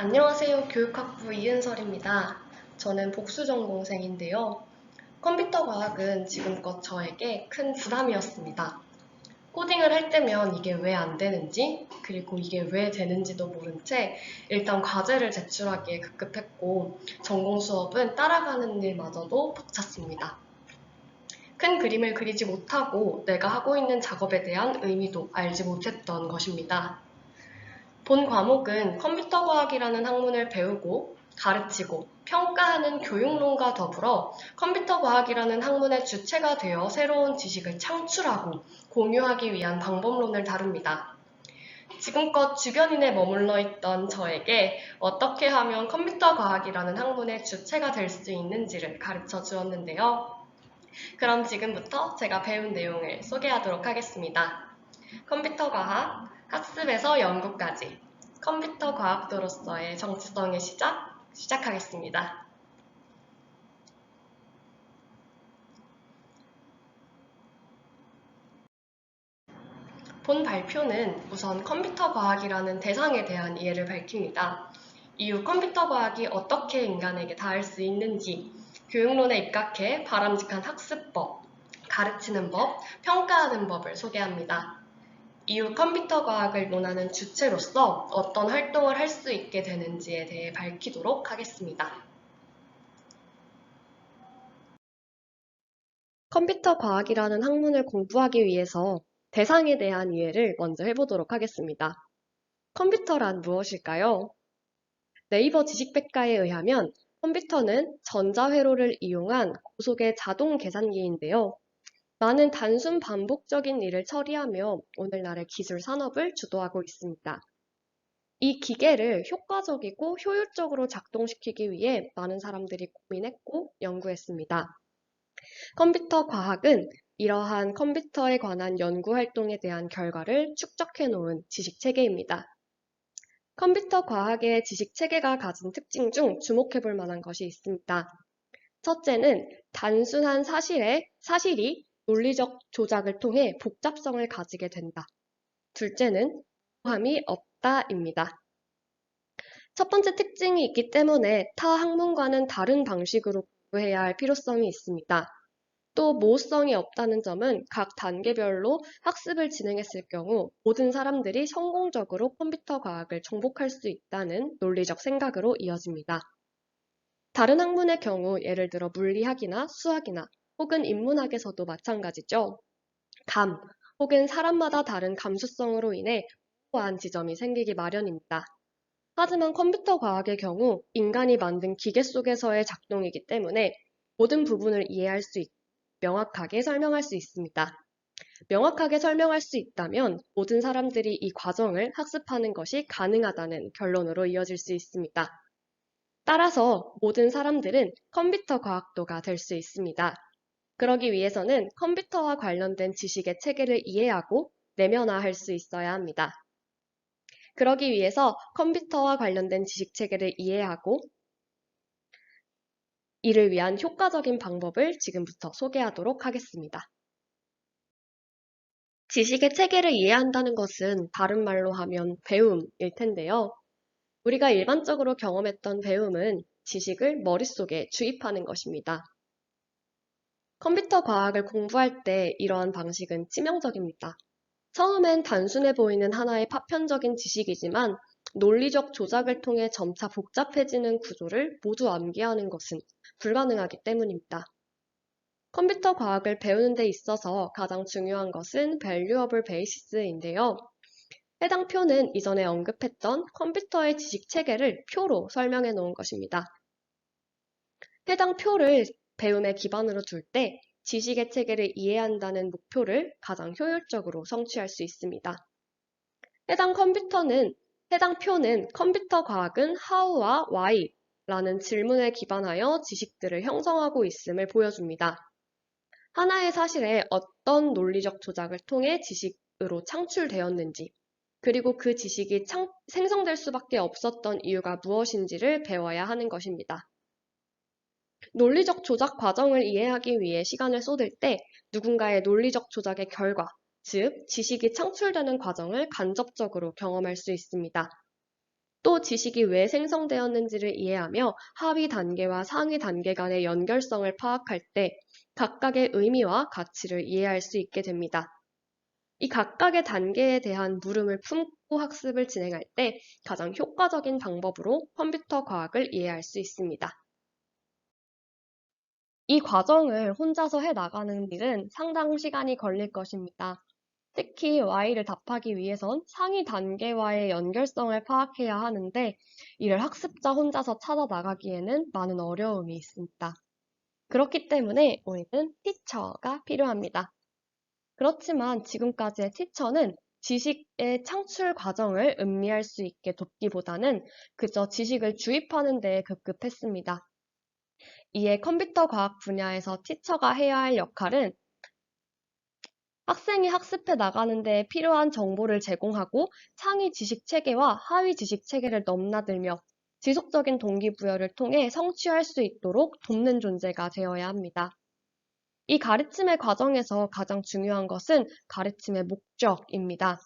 안녕하세요. 교육학부 이은설입니다. 저는 복수전공생인데요. 컴퓨터 과학은 지금껏 저에게 큰 부담이었습니다. 코딩을 할 때면 이게 왜 안 되는지, 그리고 이게 왜 되는지도 모른 채 일단 과제를 제출하기에 급급했고, 전공 수업은 따라가는 일마저도 벅찼습니다. 큰 그림을 그리지 못하고 내가 하고 있는 작업에 대한 의미도 알지 못했던 것입니다. 본 과목은 컴퓨터 과학이라는 학문을 배우고 가르치고 평가하는 교육론과 더불어 컴퓨터 과학이라는 학문의 주체가 되어 새로운 지식을 창출하고 공유하기 위한 방법론을 다룹니다. 지금껏 주변인에 머물러 있던 저에게 어떻게 하면 컴퓨터 과학이라는 학문의 주체가 될 수 있는지를 가르쳐 주었는데요. 그럼 지금부터 제가 배운 내용을 소개하도록 하겠습니다. 컴퓨터 과학, 학습에서 연구까지 컴퓨터 과학도로서의 정체성의 시작하겠습니다. 본 발표는 우선 컴퓨터 과학이라는 대상에 대한 이해를 밝힙니다. 이후 컴퓨터 과학이 어떻게 인간에게 닿을 수 있는지, 교육론에 입각해 바람직한 학습법, 가르치는 법, 평가하는 법을 소개합니다. 이후 컴퓨터 과학을 논하는 주체로서 어떤 활동을 할 수 있게 되는지에 대해 밝히도록 하겠습니다. 컴퓨터 과학이라는 학문을 공부하기 위해서 대상에 대한 이해를 먼저 해보도록 하겠습니다. 컴퓨터란 무엇일까요? 네이버 지식백과에 의하면 컴퓨터는 전자회로를 이용한 고속의 자동 계산기인데요. 많은 단순 반복적인 일을 처리하며 오늘날의 기술 산업을 주도하고 있습니다. 이 기계를 효과적이고 효율적으로 작동시키기 위해 많은 사람들이 고민했고 연구했습니다. 컴퓨터 과학은 이러한 컴퓨터에 관한 연구 활동에 대한 결과를 축적해 놓은 지식 체계입니다. 컴퓨터 과학의 지식 체계가 가진 특징 중 주목해 볼 만한 것이 있습니다. 첫째는 단순한 사실이 논리적 조작을 통해 복잡성을 가지게 된다. 둘째는 함이 없다입니다. 첫 번째 특징이 있기 때문에 타 학문과는 다른 방식으로 공부해야 할 필요성이 있습니다. 또 모호성이 없다는 점은 각 단계별로 학습을 진행했을 경우 모든 사람들이 성공적으로 컴퓨터 과학을 정복할 수 있다는 논리적 생각으로 이어집니다. 다른 학문의 경우 예를 들어 물리학이나 수학이나 혹은 인문학에서도 마찬가지죠. 감 혹은 사람마다 다른 감수성으로 인해 모호한 지점이 생기기 마련입니다. 하지만 컴퓨터 과학의 경우 인간이 만든 기계 속에서의 작동이기 때문에 모든 부분을 이해할 수 있고 명확하게 설명할 수 있습니다. 명확하게 설명할 수 있다면 모든 사람들이 이 과정을 학습하는 것이 가능하다는 결론으로 이어질 수 있습니다. 따라서 모든 사람들은 컴퓨터 과학도가 될 수 있습니다. 그러기 위해서는 컴퓨터와 관련된 지식의 체계를 이해하고 내면화할 수 있어야 합니다. 그러기 위해서 컴퓨터와 관련된 지식 체계를 이해하고 이를 위한 효과적인 방법을 지금부터 소개하도록 하겠습니다. 지식의 체계를 이해한다는 것은 다른 말로 하면 배움일 텐데요. 우리가 일반적으로 경험했던 배움은 지식을 머릿속에 주입하는 것입니다. 컴퓨터 과학을 공부할 때 이러한 방식은 치명적입니다. 처음엔 단순해 보이는 하나의 파편적인 지식이지만 논리적 조작을 통해 점차 복잡해지는 구조를 모두 암기하는 것은 불가능하기 때문입니다. 컴퓨터 과학을 배우는 데 있어서 가장 중요한 것은 Valuable Basis인데요. 해당 표는 이전에 언급했던 컴퓨터의 지식 체계를 표로 설명해 놓은 것입니다. 해당 표를 배움의 기반으로 둘 때 지식의 체계를 이해한다는 목표를 가장 효율적으로 성취할 수 있습니다. 해당 표는 컴퓨터 과학은 how와 why라는 질문에 기반하여 지식들을 형성하고 있음을 보여줍니다. 하나의 사실에 어떤 논리적 조작을 통해 지식으로 창출되었는지, 그리고 그 지식이 생성될 수밖에 없었던 이유가 무엇인지를 배워야 하는 것입니다. 논리적 조작 과정을 이해하기 위해 시간을 쏟을 때 누군가의 논리적 조작의 결과, 즉 지식이 창출되는 과정을 간접적으로 경험할 수 있습니다. 또 지식이 왜 생성되었는지를 이해하며 하위 단계와 상위 단계 간의 연결성을 파악할 때 각각의 의미와 가치를 이해할 수 있게 됩니다. 이 각각의 단계에 대한 물음을 품고 학습을 진행할 때 가장 효과적인 방법으로 컴퓨터 과학을 이해할 수 있습니다. 이 과정을 혼자서 해 나가는 일은 상당 시간이 걸릴 것입니다. 특히 Y를 답하기 위해선 상위 단계와의 연결성을 파악해야 하는데 이를 학습자 혼자서 찾아 나가기에는 많은 어려움이 있습니다. 그렇기 때문에 우리는 티처가 필요합니다. 그렇지만 지금까지의 티처는 지식의 창출 과정을 음미할 수 있게 돕기보다는 그저 지식을 주입하는 데에 급급했습니다. 이에 컴퓨터 과학 분야에서 티처가 해야 할 역할은 학생이 학습해 나가는 데 필요한 정보를 제공하고 상위 지식 체계와 하위 지식 체계를 넘나들며 지속적인 동기부여를 통해 성취할 수 있도록 돕는 존재가 되어야 합니다. 이 가르침의 과정에서 가장 중요한 것은 가르침의 목적입니다.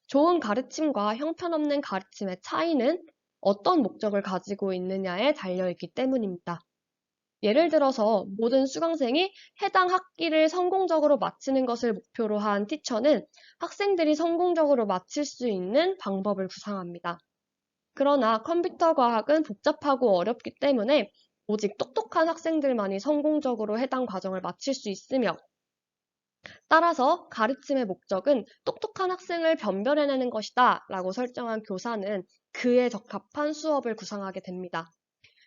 좋은 가르침과 형편없는 가르침의 차이는 어떤 목적을 가지고 있느냐에 달려있기 때문입니다. 예를 들어서 모든 수강생이 해당 학기를 성공적으로 마치는 것을 목표로 한 티처는 학생들이 성공적으로 마칠 수 있는 방법을 구상합니다. 그러나 컴퓨터 과학은 복잡하고 어렵기 때문에 오직 똑똑한 학생들만이 성공적으로 해당 과정을 마칠 수 있으며 따라서 가르침의 목적은 똑똑한 학생을 변별해내는 것이다 라고 설정한 교사는 그에 적합한 수업을 구상하게 됩니다.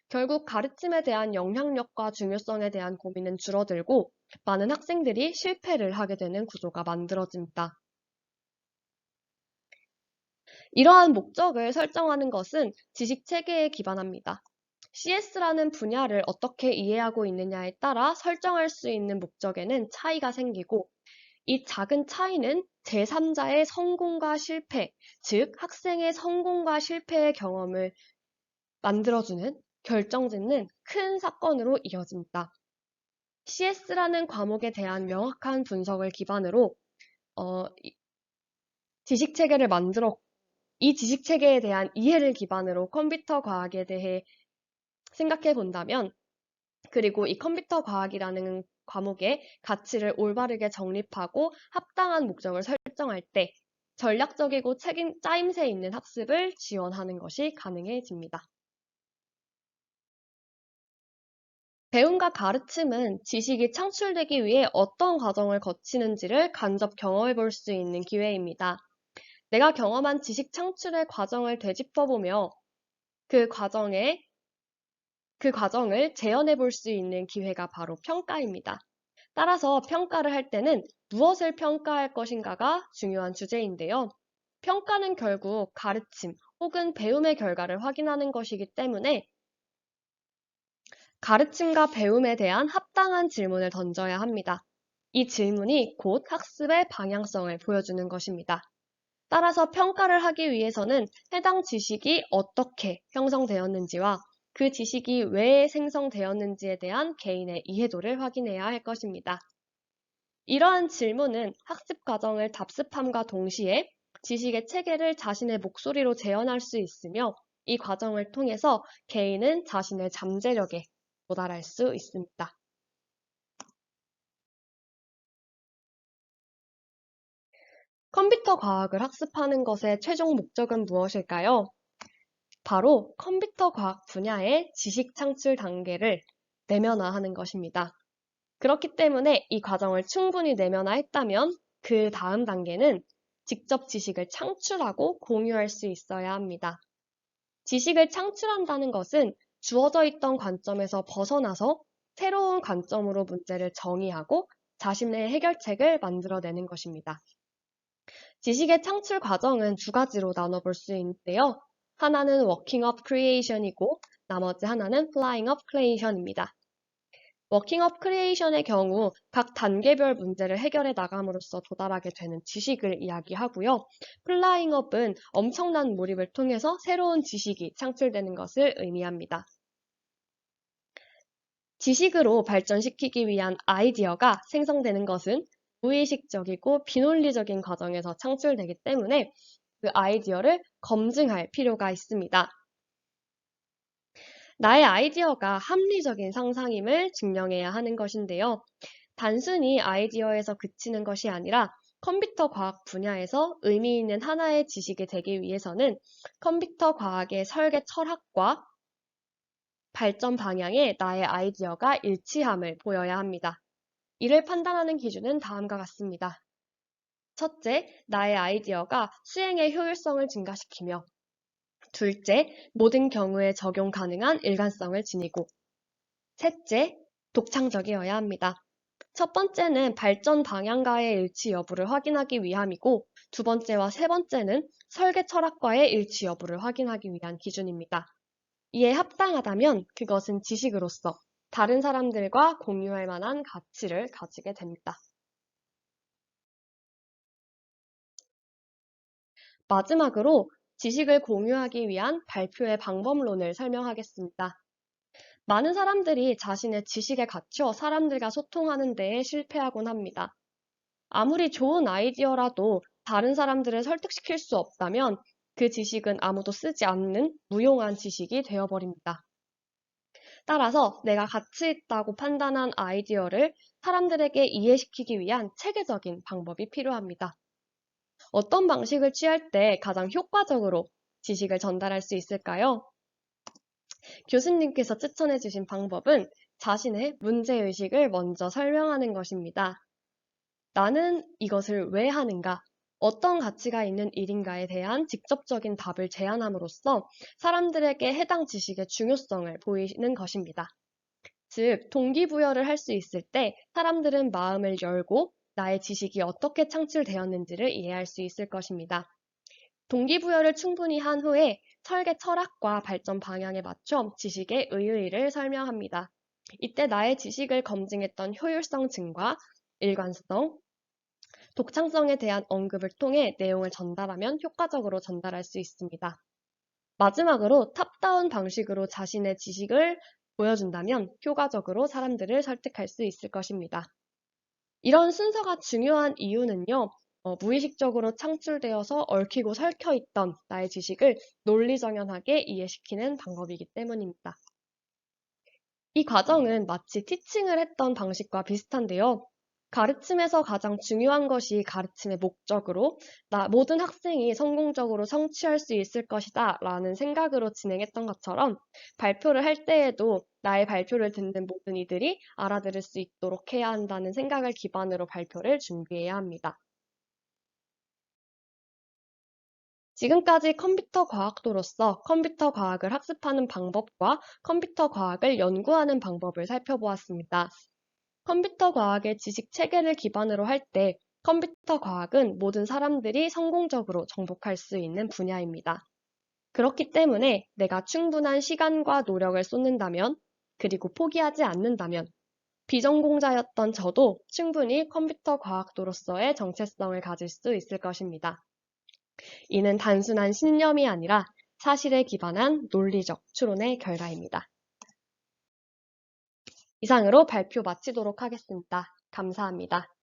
결국 가르침에 대한 영향력과 중요성에 대한 고민은 줄어들고 많은 학생들이 실패를 하게 되는 구조가 만들어집니다. 이러한 목적을 설정하는 것은 지식 체계에 기반합니다. CS라는 분야를 어떻게 이해하고 있느냐에 따라 설정할 수 있는 목적에는 차이가 생기고 이 작은 차이는 제3자의 성공과 실패, 즉 학생의 성공과 실패의 경험을 만들어주는 결정짓는 큰 사건으로 이어집니다. CS라는 과목에 대한 명확한 분석을 기반으로 지식체계를 이 지식체계에 대한 이해를 기반으로 컴퓨터 과학에 대해 생각해 본다면 그리고 이 컴퓨터 과학이라는 과목의 가치를 올바르게 정립하고 합당한 목적을 설정할 때 전략적이고 짜임새 있는 학습을 지원하는 것이 가능해집니다. 배움과 가르침은 지식이 창출되기 위해 어떤 과정을 거치는지를 간접 경험해 볼 수 있는 기회입니다. 내가 경험한 지식 창출의 과정을 되짚어보며 그 과정을 재현해 볼 수 있는 기회가 바로 평가입니다. 따라서 평가를 할 때는 무엇을 평가할 것인가가 중요한 주제인데요. 평가는 결국 가르침 혹은 배움의 결과를 확인하는 것이기 때문에 가르침과 배움에 대한 합당한 질문을 던져야 합니다. 이 질문이 곧 학습의 방향성을 보여주는 것입니다. 따라서 평가를 하기 위해서는 해당 지식이 어떻게 형성되었는지와 그 지식이 왜 생성되었는지에 대한 개인의 이해도를 확인해야 할 것입니다. 이러한 질문은 학습 과정을 답습함과 동시에 지식의 체계를 자신의 목소리로 재현할 수 있으며 이 과정을 통해서 개인은 자신의 잠재력에 도달할 수 있습니다. 컴퓨터 과학을 학습하는 것의 최종 목적은 무엇일까요? 바로 컴퓨터 과학 분야의 지식 창출 단계를 내면화하는 것입니다. 그렇기 때문에 이 과정을 충분히 내면화했다면 그 다음 단계는 직접 지식을 창출하고 공유할 수 있어야 합니다. 지식을 창출한다는 것은 주어져 있던 관점에서 벗어나서 새로운 관점으로 문제를 정의하고 자신의 해결책을 만들어내는 것입니다. 지식의 창출 과정은 두 가지로 나눠볼 수 있는데요. 하나는 working up creation이고 나머지 하나는 flying up creation입니다. 워킹 업 크리에이션의 경우 각 단계별 문제를 해결해 나감으로써 도달하게 되는 지식을 이야기하고요. 플라잉 업은 엄청난 몰입을 통해서 새로운 지식이 창출되는 것을 의미합니다. 지식으로 발전시키기 위한 아이디어가 생성되는 것은 무의식적이고 비논리적인 과정에서 창출되기 때문에 그 아이디어를 검증할 필요가 있습니다. 나의 아이디어가 합리적인 상상임을 증명해야 하는 것인데요. 단순히 아이디어에서 그치는 것이 아니라 컴퓨터 과학 분야에서 의미 있는 하나의 지식이 되기 위해서는 컴퓨터 과학의 설계 철학과 발전 방향에 나의 아이디어가 일치함을 보여야 합니다. 이를 판단하는 기준은 다음과 같습니다. 첫째, 나의 아이디어가 수행의 효율성을 증가시키며, 둘째, 모든 경우에 적용 가능한 일관성을 지니고, 셋째, 독창적이어야 합니다. 첫 번째는 발전 방향과의 일치 여부를 확인하기 위함이고, 두 번째와 세 번째는 설계 철학과의 일치 여부를 확인하기 위한 기준입니다. 이에 합당하다면 그것은 지식으로서 다른 사람들과 공유할 만한 가치를 가지게 됩니다. 마지막으로 지식을 공유하기 위한 발표의 방법론을 설명하겠습니다. 많은 사람들이 자신의 지식에 갇혀 사람들과 소통하는 데에 실패하곤 합니다. 아무리 좋은 아이디어라도 다른 사람들을 설득시킬 수 없다면 그 지식은 아무도 쓰지 않는 무용한 지식이 되어버립니다. 따라서 내가 가치 있다고 판단한 아이디어를 사람들에게 이해시키기 위한 체계적인 방법이 필요합니다. 어떤 방식을 취할 때 가장 효과적으로 지식을 전달할 수 있을까요? 교수님께서 추천해 주신 방법은 자신의 문제의식을 먼저 설명하는 것입니다. 나는 이것을 왜 하는가? 어떤 가치가 있는 일인가에 대한 직접적인 답을 제안함으로써 사람들에게 해당 지식의 중요성을 보이는 것입니다. 즉, 동기부여를 할 수 있을 때 사람들은 마음을 열고 나의 지식이 어떻게 창출되었는지를 이해할 수 있을 것입니다. 동기부여를 충분히 한 후에 설계 철학과 발전 방향에 맞춰 지식의 의의를 설명합니다. 이때 나의 지식을 검증했던 효율성 증가, 일관성, 독창성에 대한 언급을 통해 내용을 전달하면 효과적으로 전달할 수 있습니다. 마지막으로 탑다운 방식으로 자신의 지식을 보여준다면 효과적으로 사람들을 설득할 수 있을 것입니다. 이런 순서가 중요한 이유는요, 무의식적으로 창출되어서 얽히고 설켜있던 나의 지식을 논리정연하게 이해시키는 방법이기 때문입니다. 이 과정은 마치 티칭을 했던 방식과 비슷한데요. 가르침에서 가장 중요한 것이 가르침의 목적으로 모든 학생이 성공적으로 성취할 수 있을 것이다 라는 생각으로 진행했던 것처럼 발표를 할 때에도 나의 발표를 듣는 모든 이들이 알아들을 수 있도록 해야 한다는 생각을 기반으로 발표를 준비해야 합니다. 지금까지 컴퓨터 과학도로서 컴퓨터 과학을 학습하는 방법과 컴퓨터 과학을 연구하는 방법을 살펴보았습니다. 컴퓨터 과학의 지식 체계를 기반으로 할 때 컴퓨터 과학은 모든 사람들이 성공적으로 정복할 수 있는 분야입니다. 그렇기 때문에 내가 충분한 시간과 노력을 쏟는다면, 그리고 포기하지 않는다면, 비전공자였던 저도 충분히 컴퓨터 과학도로서의 정체성을 가질 수 있을 것입니다. 이는 단순한 신념이 아니라 사실에 기반한 논리적 추론의 결과입니다. 이상으로 발표 마치도록 하겠습니다. 감사합니다.